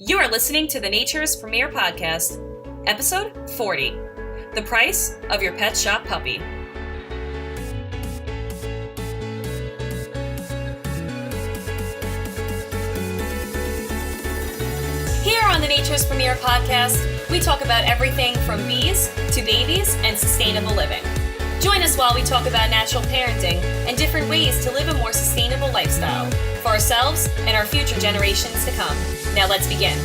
You are listening to the Nature's Premier Podcast, Episode 40, The Price of Your Pet Shop Puppy. Here on the Nature's Premier Podcast, we talk about everything from bees to babies and sustainable living. Join us while we talk about natural parenting and different ways to live a more sustainable lifestyle for ourselves and our future generations to come. Now let's begin.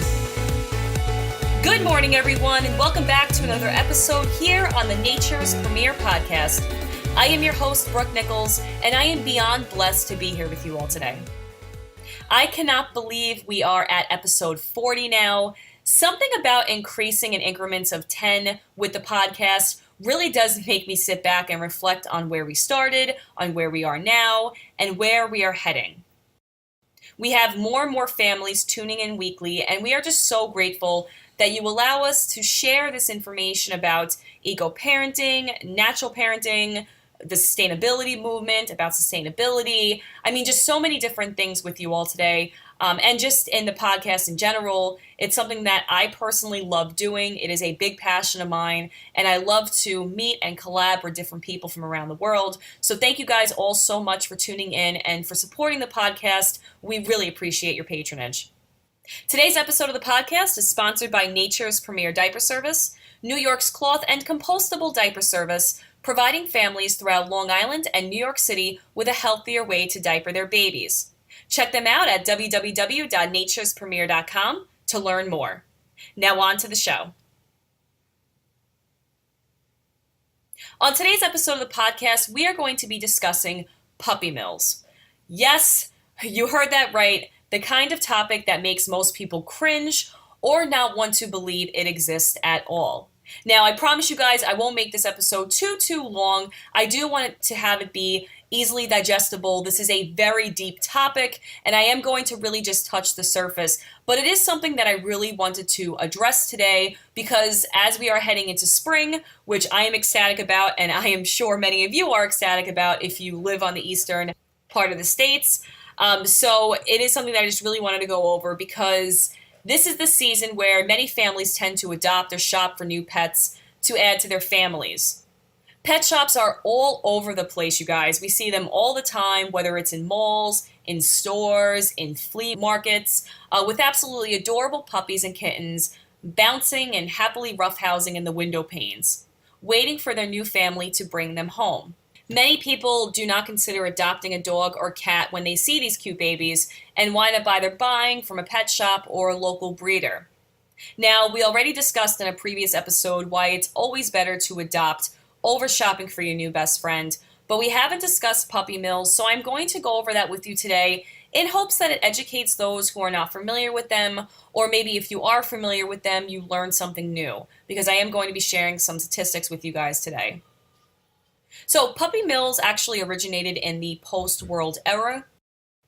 Good morning, everyone, and welcome back to another episode here on the Nature's Premier Podcast. I am your host, Brooke Nichols, and I am beyond blessed to be here with you all today. I cannot believe we are at episode 40 now. Something about increasing in increments of 10 with the podcast really does make me sit back and reflect on where we started, on where we are now, and where we are heading. We have more and more families tuning in weekly, and we are just so grateful that you allow us to share this information about eco-parenting, natural parenting, the sustainability movement, about sustainability. I mean, just so many different things with you all today. And just in the podcast in general, it's something that I personally love doing. It is a big passion of mine, and I love to meet and collab with different people from around the world. So thank you guys all so much for tuning in and for supporting the podcast. We really appreciate your patronage. Today's episode of the podcast is sponsored by Nature's Premier Diaper Service, New York's cloth and compostable diaper service, providing families throughout Long Island and New York City with a healthier way to diaper their babies. Check them out at www.naturespremier.com to learn more. Now on to the show. On today's episode of the podcast, we are going to be discussing puppy mills. Yes, you heard that right. The kind of topic that makes most people cringe or not want to believe it exists at all. Now, I promise you guys I won't make this episode too long. I do want it to have it be easily digestible. This is a very deep topic, and I am going to really just touch the surface. But it is something that I really wanted to address today because as we are heading into spring, which I am ecstatic about, and I am sure many of you are ecstatic about if you live on the eastern part of the states. So it is something that I just really wanted to go over because this is the season where many families tend to adopt or shop for new pets to add to their families. Pet shops are all over the place, you guys. We see them all the time, whether it's in malls, in stores, in flea markets, with absolutely adorable puppies and kittens bouncing and happily roughhousing in the window panes, waiting for their new family to bring them home. Many people do not consider adopting a dog or cat when they see these cute babies and wind up either buying from a pet shop or a local breeder. Now, we already discussed in a previous episode why it's always better to adopt over shopping for your new best friend, but we haven't discussed puppy mills, so I'm going to go over that with you today in hopes that it educates those who are not familiar with them, or maybe if you are familiar with them, you learn something new, because I am going to be sharing some statistics with you guys today. So puppy mills actually originated in the post-world era.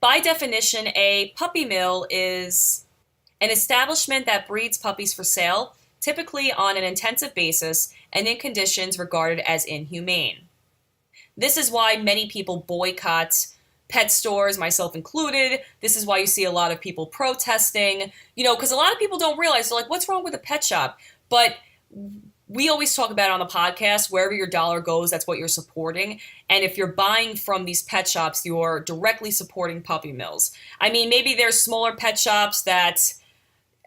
By definition, a puppy mill is an establishment that breeds puppies for sale, typically on an intensive basis and in conditions regarded as inhumane. This is why many people boycott pet stores, myself included. This is why you see a lot of people protesting, because a lot of people don't realize, they're like, what's wrong with a pet shop? But we always talk about it on the podcast, wherever your dollar goes, that's what you're supporting. And if you're buying from these pet shops, you're directly supporting puppy mills. I mean, maybe there's smaller pet shops that,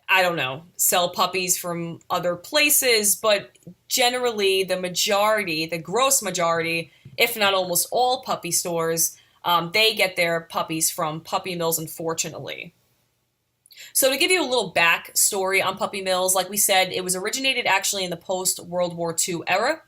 I don't know, sell puppies from other places, but generally the gross majority, if not almost all puppy stores, they get their puppies from puppy mills, unfortunately. So to give you a little backstory on puppy mills, like we said, it was originated actually in the post-World War II era.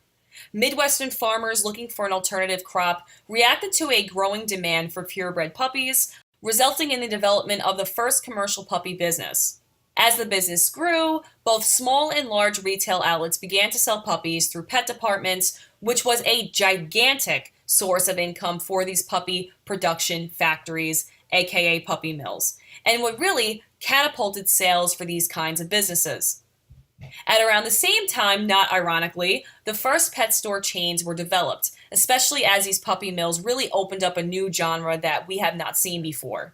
Midwestern farmers looking for an alternative crop reacted to a growing demand for purebred puppies, resulting in the development of the first commercial puppy business. As the business grew, both small and large retail outlets began to sell puppies through pet departments, which was a gigantic source of income for these puppy production factories, aka puppy mills, and what really catapulted sales for these kinds of businesses. At around the same time, not ironically, the first pet store chains were developed, especially as these puppy mills really opened up a new genre that we have not seen before.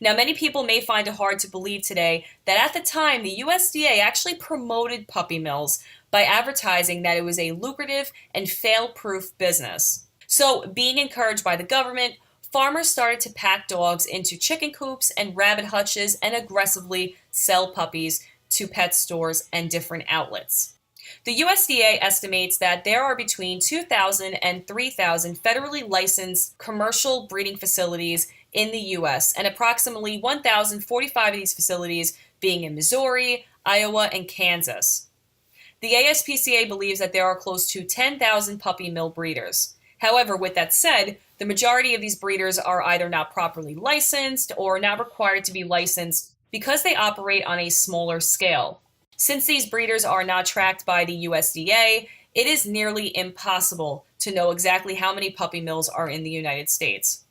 Now, many people may find it hard to believe today that at the time, the USDA actually promoted puppy mills by advertising that it was a lucrative and fail-proof business. So, being encouraged by the government, farmers started to pack dogs into chicken coops and rabbit hutches and aggressively sell puppies to pet stores and different outlets. The USDA estimates that there are between 2,000 and 3,000 federally licensed commercial breeding facilities in the US, and approximately 1,045 of these facilities being in Missouri, Iowa, and Kansas. The ASPCA believes that there are close to 10,000 puppy mill breeders. However, with that said, the majority of these breeders are either not properly licensed or not required to be licensed because they operate on a smaller scale. Since these breeders are not tracked by the USDA, it is nearly impossible to know exactly how many puppy mills are in the United States.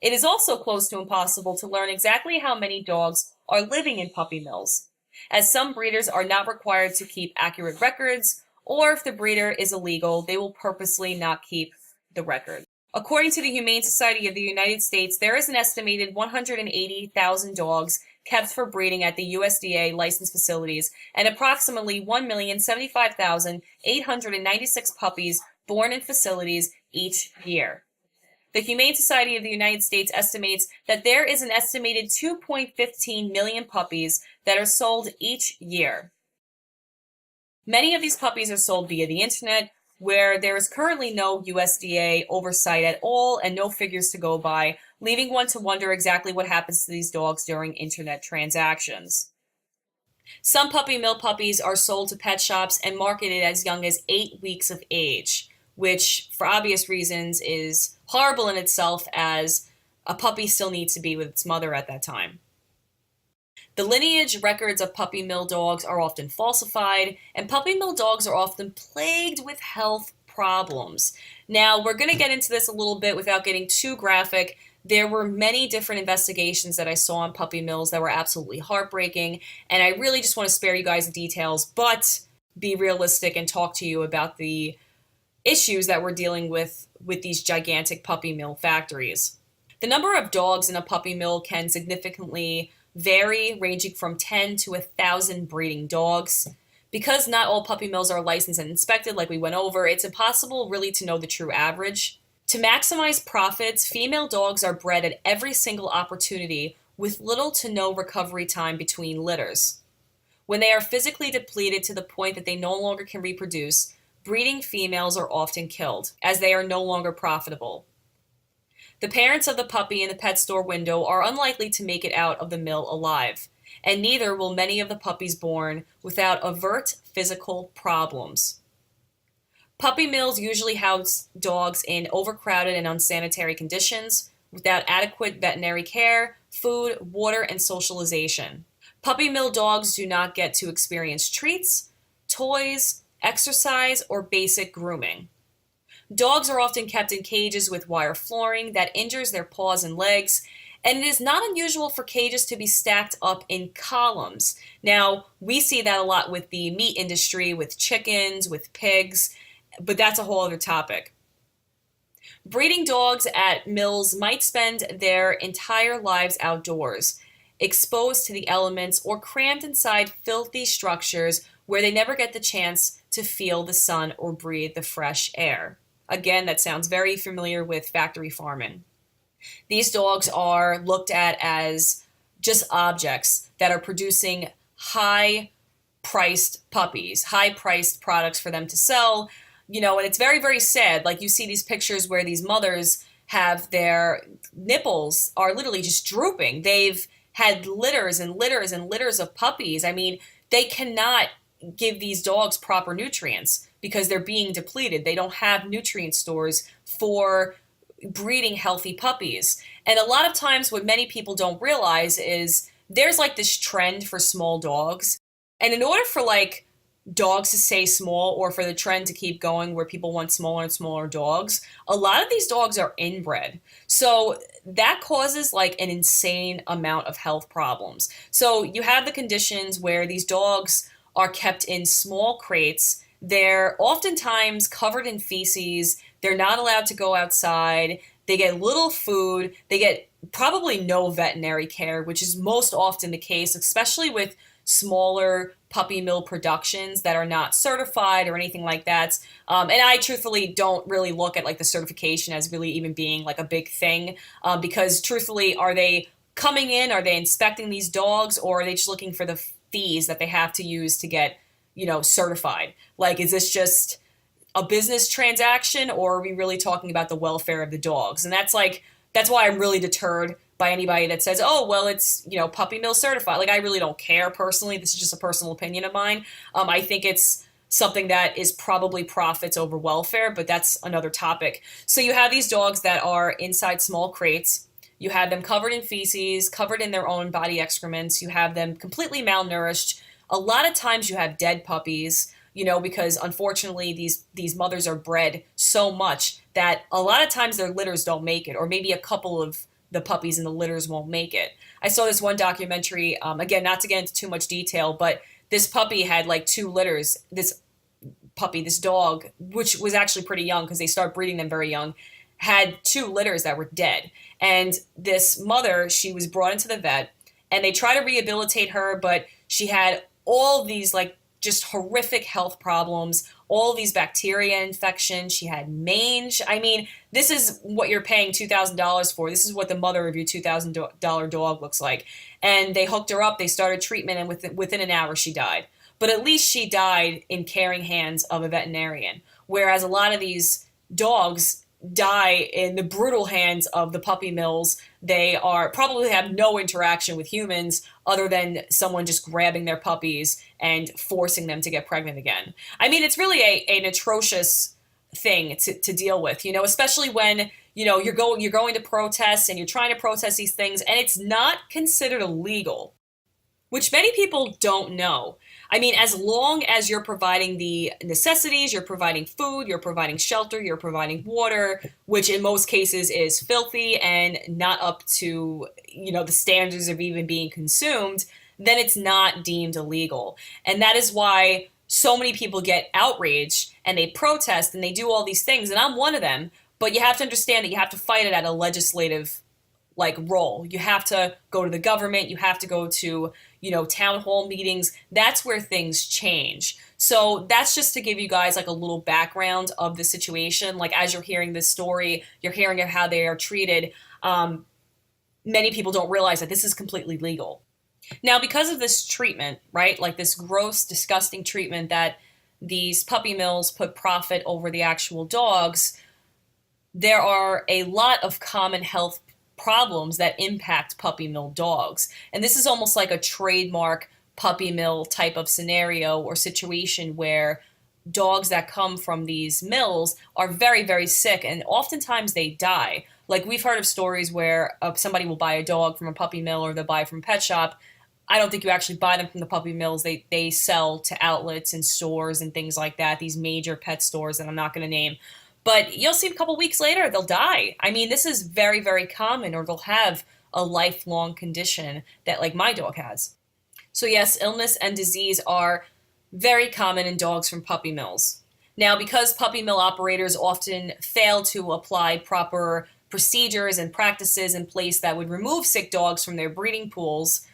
It is also close to impossible to learn exactly how many dogs are living in puppy mills, as some breeders are not required to keep accurate records, or if the breeder is illegal, they will purposely not keep the record. According to the Humane Society of the United States, there is an estimated 180,000 dogs kept for breeding at the USDA licensed facilities and approximately 1,075,896 puppies born in facilities each year. The Humane Society of the United States estimates that there is an estimated 2.15 million puppies that are sold each year. Many of these puppies are sold via the internet, where there is currently no USDA oversight at all and no figures to go by, leaving one to wonder exactly what happens to these dogs during internet transactions. Some puppy mill puppies are sold to pet shops and marketed as young as 8 weeks of age, which, for obvious reasons, is horrible in itself, as a puppy still needs to be with its mother at that time. The lineage records of puppy mill dogs are often falsified, and puppy mill dogs are often plagued with health problems. Now, we're going to get into this a little bit without getting too graphic. There were many different investigations that I saw on puppy mills that were absolutely heartbreaking, and I really just want to spare you guys the details, but be realistic and talk to you about the issues that we're dealing with these gigantic puppy mill factories. The number of dogs in a puppy mill can significantly vary, ranging from 10 to 1,000 breeding dogs. Because not all puppy mills are licensed and inspected, like we went over, it's impossible really to know the true average. To maximize profits, female dogs are bred at every single opportunity with little to no recovery time between litters. When they are physically depleted to the point that they no longer can reproduce, breeding females are often killed, as they are no longer profitable. The parents of the puppy in the pet store window are unlikely to make it out of the mill alive, and neither will many of the puppies born without overt physical problems. Puppy mills usually house dogs in overcrowded and unsanitary conditions, without adequate veterinary care, food, water, and socialization. Puppy mill dogs do not get to experience treats, toys, exercise, or basic grooming. Dogs are often kept in cages with wire flooring that injures their paws and legs, and it is not unusual for cages to be stacked up in columns. Now, we see that a lot with the meat industry, with chickens, with pigs, but that's a whole other topic. Breeding dogs at mills might spend their entire lives outdoors, exposed to the elements or crammed inside filthy structures where they never get the chance to feel the sun or breathe the fresh air. Again, that sounds very familiar with factory farming. These dogs are looked at as just objects that are producing high-priced puppies, high-priced products for them to sell, and it's very, very sad. Like, you see these pictures where these mothers have their nipples are literally just drooping. They've had litters and litters and litters of puppies. I mean, they cannot give these dogs proper nutrients because they're being depleted. They don't have nutrient stores for breeding healthy puppies. And a lot of times what many people don't realize is there's like this trend for small dogs. And in order for like dogs to stay small, or for the trend to keep going where people want smaller and smaller dogs, a lot of these dogs are inbred. So that causes like an insane amount of health problems. So you have the conditions where these dogs are kept in small crates. They're oftentimes covered in feces. They're not allowed to go outside. They get little food. They get probably no veterinary care, which is most often the case, especially with smaller puppy mill productions that are not certified or anything like that. And I truthfully don't really look at like the certification as really even being like a big thing, because truthfully, are they coming in? Are they inspecting these dogs, or are they just looking for the fees that they have to use to get, certified? Like, is this just a business transaction, or are we really talking about the welfare of the dogs? And that's why I'm really deterred by anybody that says, oh, well, it's, puppy mill certified. Like, I really don't care personally. This is just a personal opinion of mine. I think it's something that is probably profits over welfare, but that's another topic. So you have these dogs that are inside small crates. You have them covered in feces, covered in their own body excrements. You have them completely malnourished. A lot of times you have dead puppies, because unfortunately these mothers are bred so much that a lot of times their litters don't make it, or maybe a couple of the puppies in the litters won't make it. I saw this one documentary, again, not to get into too much detail, but this puppy had like 2 litters. This dog, which was actually pretty young because they start breeding them very young, had 2 litters that were dead. And this mother, she was brought into the vet, and they tried to rehabilitate her, but she had all these like just horrific health problems, all these bacteria infections. She had mange. I mean, this is what you're paying $2,000 for. This is what the mother of your $2,000 dog looks like. And they hooked her up. They started treatment, and within an hour, she died. But at least she died in caring hands of a veterinarian. Whereas a lot of these dogs die in the brutal hands of the puppy mills. They are probably have no interaction with humans other than someone just grabbing their puppies and forcing them to get pregnant again. I mean, it's really an atrocious thing to deal with, especially when, you're going to protest and you're trying to protest these things and it's not considered illegal, which many people don't know. I mean, as long as you're providing the necessities, you're providing food, you're providing shelter, you're providing water, which in most cases is filthy and not up to, the standards of even being consumed, then it's not deemed illegal. And that is why so many people get outraged and they protest and they do all these things. And I'm one of them. But you have to understand that you have to fight it at a legislative role. You have to go to the government. You have to go to, town hall meetings. That's where things change. So that's just to give you guys a little background of the situation. As you're hearing this story, you're hearing of how they are treated. Many people don't realize that this is completely legal. Now, because of this treatment, right? This gross, disgusting treatment that these puppy mills put profit over the actual dogs, there are a lot of common health problems that impact puppy mill dogs. And this is almost like a trademark puppy mill type of scenario or situation where dogs that come from these mills are very, very sick, and oftentimes they die. We've heard of stories where somebody will buy a dog from a puppy mill or they'll buy it from a pet shop. I don't think you actually buy them from the puppy mills. They sell to outlets and stores and things like that, these major pet stores that I'm not going to name. But you'll see a couple weeks later, they'll die. I mean, this is very, very common, or they'll have a lifelong condition that my dog has. So yes, illness and disease are very common in dogs from puppy mills. Now, because puppy mill operators often fail to apply proper procedures and practices in place that would remove sick dogs from their breeding pools,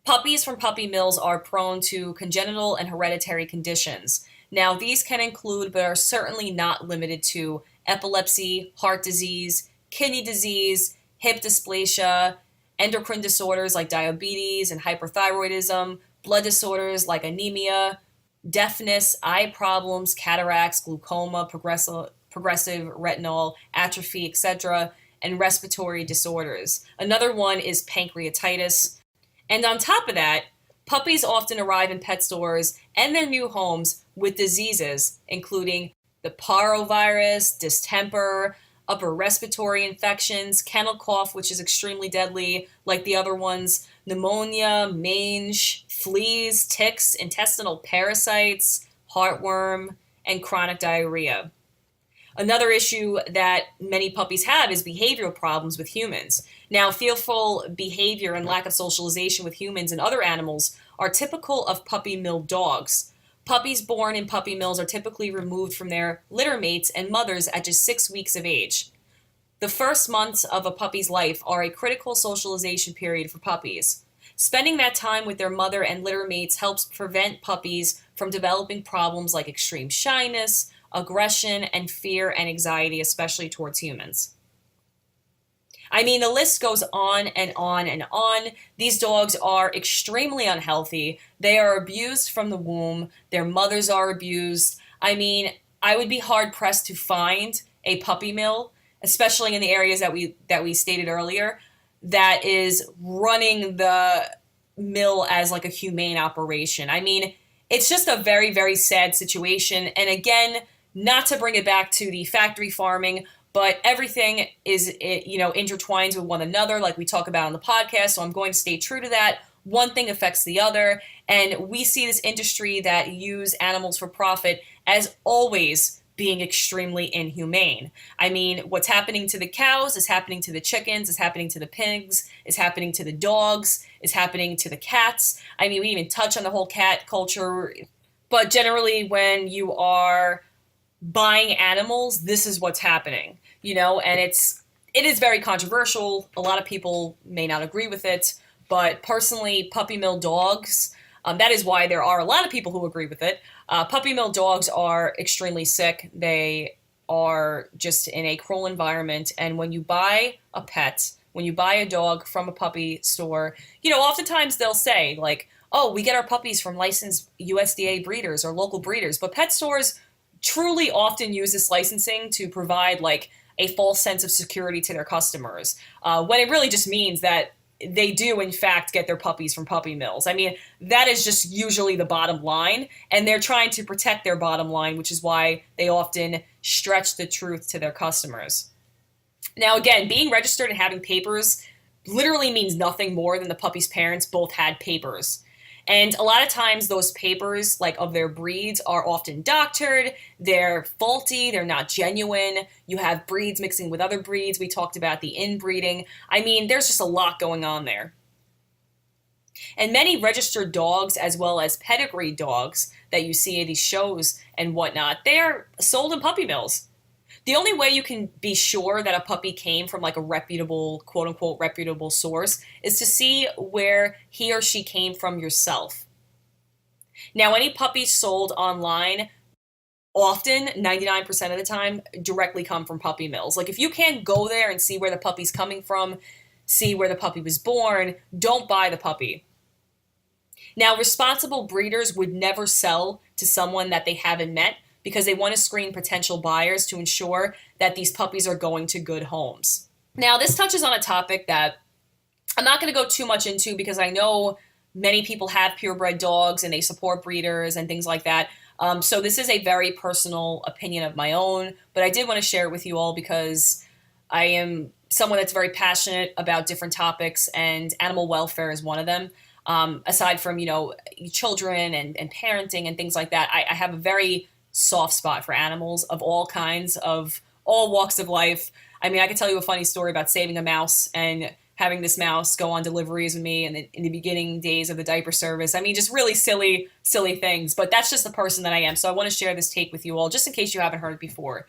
puppies from puppy mills are prone to congenital and hereditary conditions. Now, these can include, but are certainly not limited to, epilepsy, heart disease, kidney disease, hip dysplasia, endocrine disorders like diabetes and hyperthyroidism, blood disorders like anemia, deafness, eye problems, cataracts, glaucoma, progressive retinal atrophy, etc., and respiratory disorders. Another one is pancreatitis. And on top of that, puppies often arrive in pet stores and their new homes with diseases, including the parvovirus, distemper, upper respiratory infections, kennel cough, which is extremely deadly, like the other ones, pneumonia, mange, fleas, ticks, intestinal parasites, heartworm, and chronic diarrhea. Another issue that many puppies have is behavioral problems with humans. Now, fearful behavior and lack of socialization with humans and other animals are typical of puppy mill dogs. Puppies born in puppy mills are typically removed from their litter mates and mothers at just 6 weeks of age. The first months of a puppy's life are a critical socialization period for puppies. Spending that time with their mother and litter mates helps prevent puppies from developing problems like extreme shyness, aggression, and fear and anxiety, especially towards humans. I mean, the list goes on and on and on. These dogs are extremely unhealthy. They are abused from the womb. Their mothers are abused. I mean, I would be hard pressed to find a puppy mill, especially in the areas that we stated earlier, that is running the mill as like a humane operation. I mean, it's just a very, very sad situation. And again, not to bring it back to the factory farming, but everything is, intertwines with one another, like we talk about on the podcast. So I'm going to stay true to that. One thing affects the other. And we see this industry that use animals for profit as always being extremely inhumane. I mean, what's happening to the cows is happening to the chickens, is happening to the pigs, is happening to the dogs, is happening to the cats. I mean, we even touch on the whole cat culture. But generally, when you are buying animals, this is what's happening, and it is very controversial. A lot of people may not agree with it, but personally, puppy mill dogs, that is why there are a lot of people who agree with it. Puppy mill dogs are extremely sick. They are just in a cruel environment. And when you buy a pet, when you buy a dog from a puppy store, oftentimes they'll say like, oh, we get our puppies from licensed USDA breeders or local breeders. But pet stores truly often use this licensing to provide like a false sense of security to their customers, when it really just means that they do in fact get their puppies from puppy mills. I mean, that is just usually the bottom line, and they're trying to protect their bottom line, which is why they often stretch the truth to their customers. Now, again, being registered and having papers literally means nothing more than the puppy's parents both had papers. And a lot of times those papers, like of their breeds, are often doctored, they're faulty, they're not genuine. You have breeds mixing with other breeds. We talked about the inbreeding. I mean, there's just a lot going on there. And many registered dogs, as well as pedigree dogs that you see in these shows and whatnot, they're sold in puppy mills. The only way you can be sure that a puppy came from like a reputable, quote unquote, reputable source is to see where he or she came from yourself. Now, any puppies sold online, often, 99% of the time, directly come from puppy mills. Like if you can't go there and see where the puppy's coming from, see where the puppy was born, don't buy the puppy. Now, responsible breeders would never sell to someone that they haven't met, because they want to screen potential buyers to ensure that these puppies are going to good homes. Now, this touches on a topic that I'm not going to go too much into because I know many people have purebred dogs and they support breeders and things like that. So this is a very personal opinion of my own, but I did want to share it with you all because I am someone that's very passionate about different topics, and animal welfare is one of them. Aside from, children and parenting and things like that, I have a very soft spot for animals of all kinds, of all walks of life. I mean, I can tell you a funny story about saving a mouse and having this mouse go on deliveries with me in the beginning days of the diaper service. I mean, just really silly things, but that's just the person that I am. So I want to share this take with you all, just in case you haven't heard it before.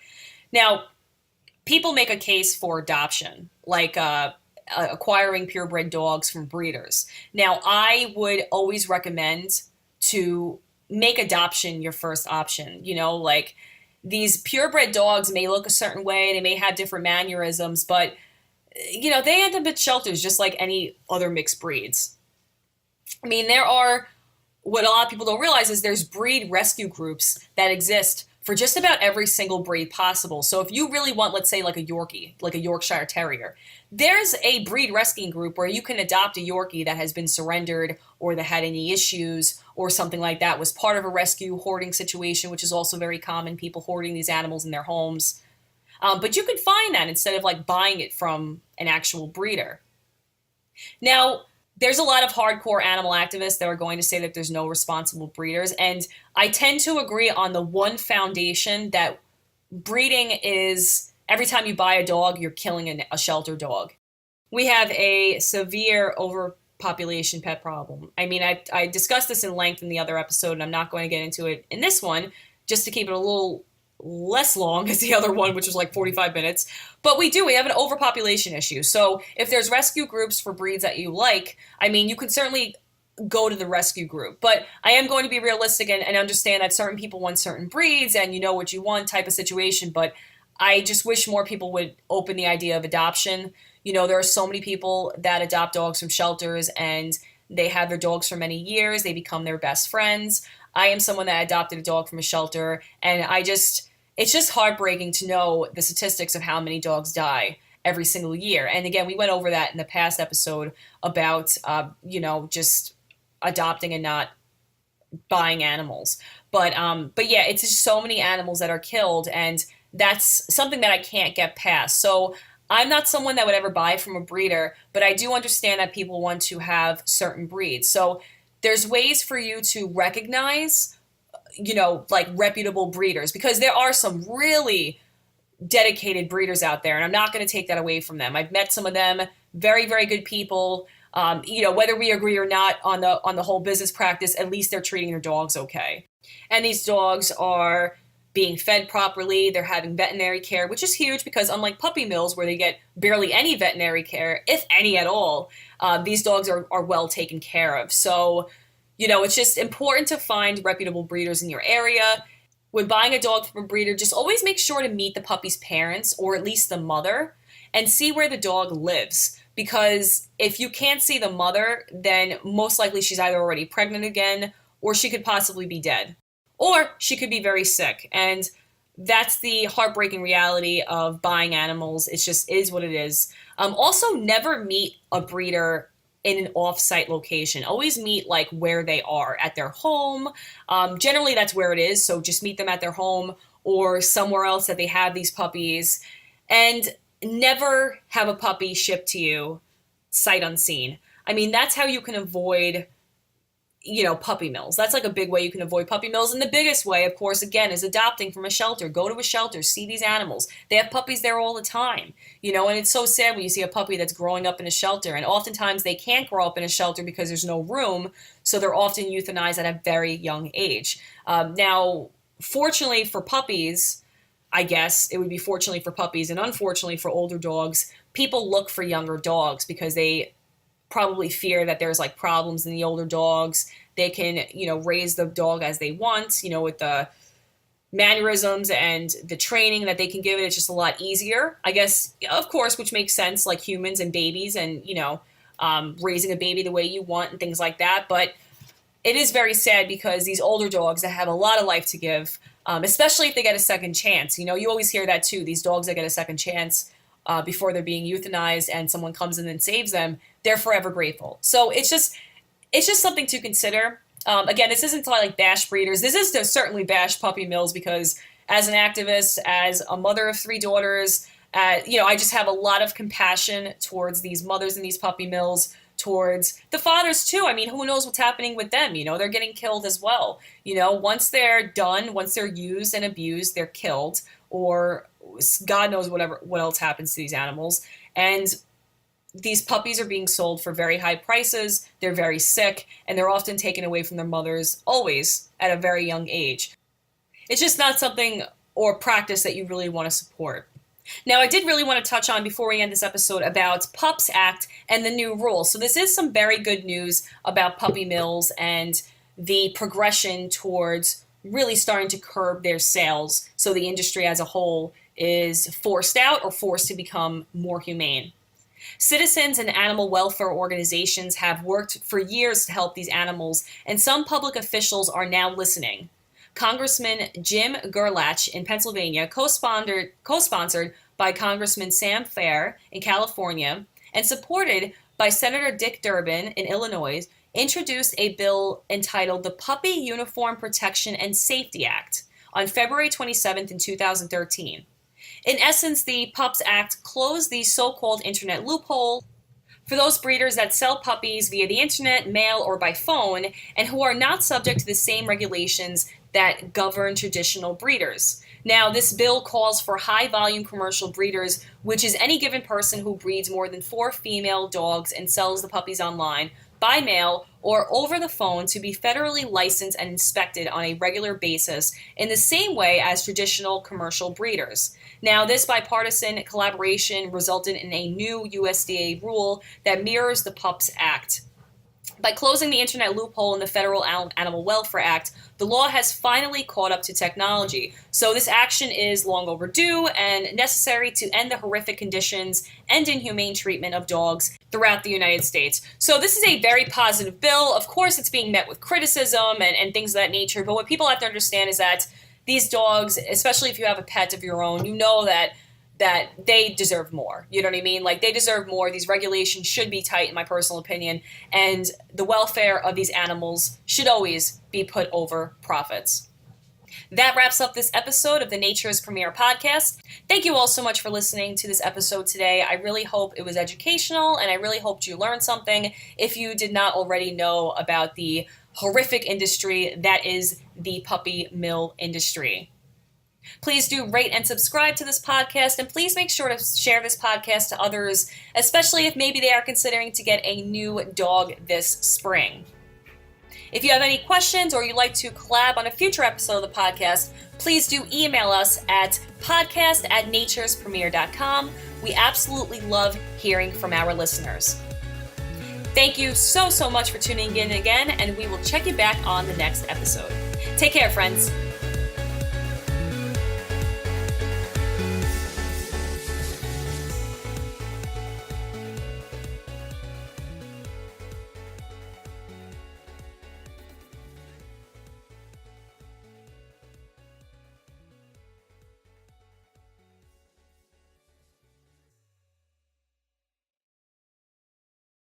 Now, people make a case for adoption, like acquiring purebred dogs from breeders. Now, I would always recommend to make adoption your first option. Like these purebred dogs may look a certain way, they may have different mannerisms, but they end up at shelters just like any other mixed breeds. I mean, what a lot of people don't realize is there's breed rescue groups that exist for just about every single breed possible. So if you really want, let's say like a Yorkie, like a Yorkshire Terrier, there's a breed rescuing group where you can adopt a Yorkie that has been surrendered or that had any issues or something like that, was part of a rescue hoarding situation, which is also very common, people hoarding these animals in their homes. But you could find that instead of like buying it from an actual breeder. Now, there's a lot of hardcore animal activists that are going to say that there's no responsible breeders. And I tend to agree on the one foundation that breeding is, every time you buy a dog, you're killing a shelter dog. We have a severe overpopulation pet problem. I mean, I discussed this in length in the other episode, and I'm not going to get into it in this one, just to keep it a little less long as the other one, which was like 45 minutes. But we have an overpopulation issue. So if there's rescue groups for breeds that you like, I mean, you can certainly go to the rescue group. But I am going to be realistic and understand that certain people want certain breeds and you know what you want type of situation. But I just wish more people would open the idea of adoption. You know, there are so many people that adopt dogs from shelters and they have their dogs for many years. They become their best friends. I am someone that adopted a dog from a shelter, and it's just heartbreaking to know the statistics of how many dogs die every single year. And again, we went over that in the past episode about, just adopting and not buying animals. But yeah, it's just so many animals that are killed, and that's something that I can't get past. So I'm not someone that would ever buy from a breeder, but I do understand that people want to have certain breeds. So there's ways for you to recognize, like reputable breeders, because there are some really dedicated breeders out there, and I'm not going to take that away from them. I've met some of them, very, very good people. Whether we agree or not on the whole business practice, at least they're treating their dogs okay. And these dogs are being fed properly. They're having veterinary care, which is huge because unlike puppy mills where they get barely any veterinary care, if any at all, these dogs are well taken care of. So, it's just important to find reputable breeders in your area. When buying a dog from a breeder, just always make sure to meet the puppy's parents or at least the mother and see where the dog lives. Because if you can't see the mother, then most likely she's either already pregnant again or she could possibly be dead. Or she could be very sick. And that's the heartbreaking reality of buying animals. It just is what it is. Also, never meet a breeder in an off-site location. Always meet like where they are, at their home. Generally, that's where it is. So just meet them at their home or somewhere else that they have these puppies. And never have a puppy shipped to you sight unseen. I mean, that's how you can avoid puppy mills. That's like a big way you can avoid puppy mills. And the biggest way, of course, again, is adopting from a shelter. Go to a shelter, see these animals. They have puppies there all the time, and it's so sad when you see a puppy that's growing up in a shelter. And oftentimes they can't grow up in a shelter because there's no room. So they're often euthanized at a very young age. Now, fortunately for puppies, I guess it would be fortunately for puppies and unfortunately for older dogs, people look for younger dogs because they probably fear that there's like problems in the older dogs. They can, raise the dog as they want, with the mannerisms and the training that they can give it. It's just a lot easier, I guess, of course, which makes sense, like humans and babies and, raising a baby the way you want and things like that. But it is very sad because these older dogs that have a lot of life to give, especially if they get a second chance, you always hear that too. These dogs that get a second chance before they're being euthanized and someone comes in and saves them, they're forever grateful. So it's just something to consider. Again, this isn't to like bash breeders. This is to certainly bash puppy mills because as an activist, as a mother of 3 daughters, I just have a lot of compassion towards these mothers in these puppy mills, towards the fathers too. I mean, who knows what's happening with them? They're getting killed as well. Once they're done, once they're used and abused, they're killed, or God knows what else happens to these animals. And these puppies are being sold for very high prices. They're very sick, and they're often taken away from their mothers, always at a very young age. It's just not something or practice that you really want to support. Now, I did really want to touch on, before we end this episode, about PUPS Act and the new rules. So this is some very good news about puppy mills and the progression towards really starting to curb their sales so the industry as a whole is forced out or forced to become more humane. Citizens and animal welfare organizations have worked for years to help these animals, and some public officials are now listening. Congressman Jim Gerlach in Pennsylvania, co-sponsored by Congressman Sam Fair in California, and supported by Senator Dick Durbin in Illinois, introduced a bill entitled the Puppy Uniform Protection and Safety Act on February 27th in 2013. In essence, the PUPS Act closed the so-called internet loophole for those breeders that sell puppies via the internet, mail, or by phone, and who are not subject to the same regulations that govern traditional breeders. Now, this bill calls for high-volume commercial breeders, which is any given person who breeds more than 4 female dogs and sells the puppies online, by mail, or over the phone to be federally licensed and inspected on a regular basis in the same way as traditional commercial breeders. Now, this bipartisan collaboration resulted in a new USDA rule that mirrors the PUPS Act. By closing the internet loophole in the Federal Animal Welfare Act, the law has finally caught up to technology. So this action is long overdue and necessary to end the horrific conditions and inhumane treatment of dogs throughout the United States. So this is a very positive bill. Of course, it's being met with criticism and things of that nature. But what people have to understand is that these dogs, especially if you have a pet of your own, you know that they deserve more. You know what I mean? Like, they deserve more. These regulations should be tight, in my personal opinion, and the welfare of these animals should always be put over profits. That wraps up this episode of the Nature's Premier podcast. Thank you all so much for listening to this episode today. I really hope it was educational, and I really hoped you learned something if you did not already know about the horrific industry that is the puppy mill industry. Please do rate and subscribe to this podcast, and please make sure to share this podcast to others, especially if maybe they are considering to get a new dog this spring. If you have any questions or you'd like to collab on a future episode of the podcast, please do email us at podcast@naturespremier.com. We absolutely love hearing from our listeners. Thank you so much for tuning in again, and we will check you back on the next episode. Take care, friends.